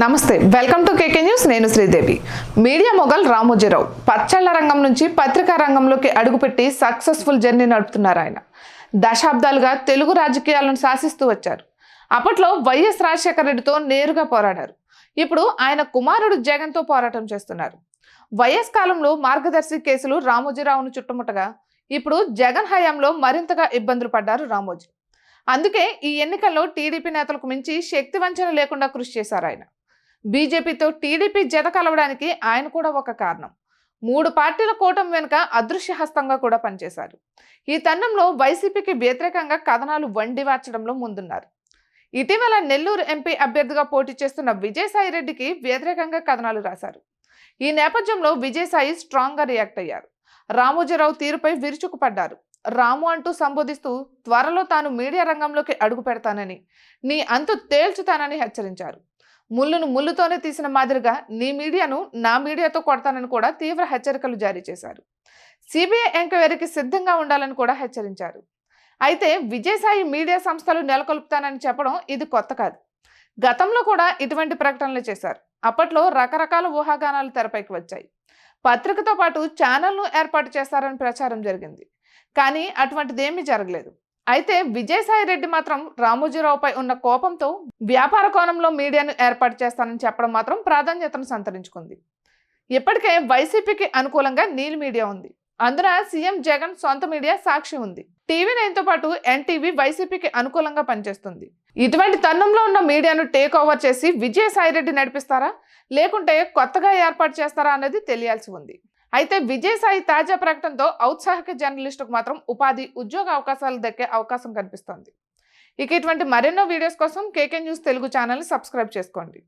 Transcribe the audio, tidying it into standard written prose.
నమస్తే, welcome to KK news. నేను Sridevi. Media mogul Ramoji Rao పచ్చళ్ల రంగం నుంచి పత్రికా రంగంలోకి అడుగుపెట్టి సక్సెస్ఫుల్ జర్నీ నడుపుతున్నారు. ఆయన దశాబ్దాలుగా తెలుగు రాజకీయాలను శాసిస్తూ వచ్చారు. అప్పట్లో వైఎస్ రాజశేఖర రెడ్డితో నేరుగా పోరాడారు. ఇప్పుడు ఆయన కుమారుడు జగన్తో పోరాటం చేస్తున్నారు. వైఎస్ కాలంలో మార్గదర్శి కేసులు రామోజీరావును చుట్టుముట్టగా ఇప్పుడు జగన్ హయాంలో మరింతగా ఇబ్బందులు పడ్డారు రామోజీ. అందుకే ఈ ఎన్నికల్లో టీడీపీ నేతలకు మించి శక్తి వంచన లేకుండా కృషి చేశారు ఆయన. బీజేపీతో టీడీపీ జత కలవడానికి ఆయన కూడా ఒక కారణం. 3 పార్టీల కూటమి వెనుక అదృశ్య హస్తంగా కూడా పనిచేశారు. ఈ తరుణంలో వైసీపీకి వ్యతిరేకంగా కథనాలు వండివార్చడంలో ముందున్నారు. ఇటీవల నెల్లూరు ఎంపీ అభ్యర్థిగా పోటీ చేస్తున్న విజయసాయిరెడ్డికి వ్యతిరేకంగా కథనాలు రాశారు. ఈ నేపథ్యంలో విజయసాయి స్ట్రాంగ్ గా రియాక్ట్ అయ్యారు. రామోజీరావు తీరుపై విరుచుకుపడ్డారు. రాము అంటూ సంబోధిస్తూ త్వరలో తాను మీడియా రంగంలోకి అడుగు పెడతానని, నీ అంతు తేల్చుతానని హెచ్చరించారు. ముళ్ళును ముళ్ళుతోనే తీసిన మాదిరిగా నీ మీడియాను నా మీడియాతో కొడతానని కూడా తీవ్ర హెచ్చరికలు జారీ చేశారు. సిబిఐ ఎంక్వైరీకి సిద్ధంగా ఉండాలని కూడా హెచ్చరించారు. అయితే విజయసాయి మీడియా సంస్థలు నెలకొల్పుతానని చెప్పడం ఇది కొత్త కాదు. గతంలో కూడా ఇటువంటి ప్రకటనలు చేశారు. అప్పట్లో రకరకాల ఊహాగానాలు తెరపైకి వచ్చాయి. పత్రికతో పాటు ఛానల్ను ఏర్పాటు చేస్తారని ప్రచారం జరిగింది. కానీ అటువంటిదేమీ జరగలేదు. అయితే విజయసాయి రెడ్డి మాత్రం రామోజీరావుపై ఉన్న కోపంతో వ్యాపార కోణంలో మీడియాను ఏర్పాటు చేస్తానని చెప్పడం మాత్రం ప్రాధాన్యతను సంతరించుకుంది. ఇప్పటికే వైసీపీకి అనుకూలంగా నీల్ మీడియా ఉంది. అందున సీఎం జగన్ సొంత మీడియా సాక్షి ఉంది. టీవీ9తో పాటు ఎన్టీవీ వైసీపీకి అనుకూలంగా పనిచేస్తుంది. ఇటువంటి తరుణంలో ఉన్న మీడియాను టేక్ ఓవర్ చేసి విజయసాయి రెడ్డి నడిపిస్తారా, లేకుంటే కొత్తగా ఏర్పాటు చేస్తారా అనేది తెలియాల్సి ఉంది. అయితే విజయసాయి తాజా ప్రకటనతో ఔత్సాహిక జర్నలిస్టుకు మాత్రం ఉపాధి, ఉద్యోగ అవకాశాలు దక్కే అవకాశం కనిపిస్తోంది. ఇక ఇటువంటి మరెన్నో వీడియోస్ కోసం కేకే న్యూస్ తెలుగు ఛానల్ని సబ్స్క్రైబ్ చేసుకోండి.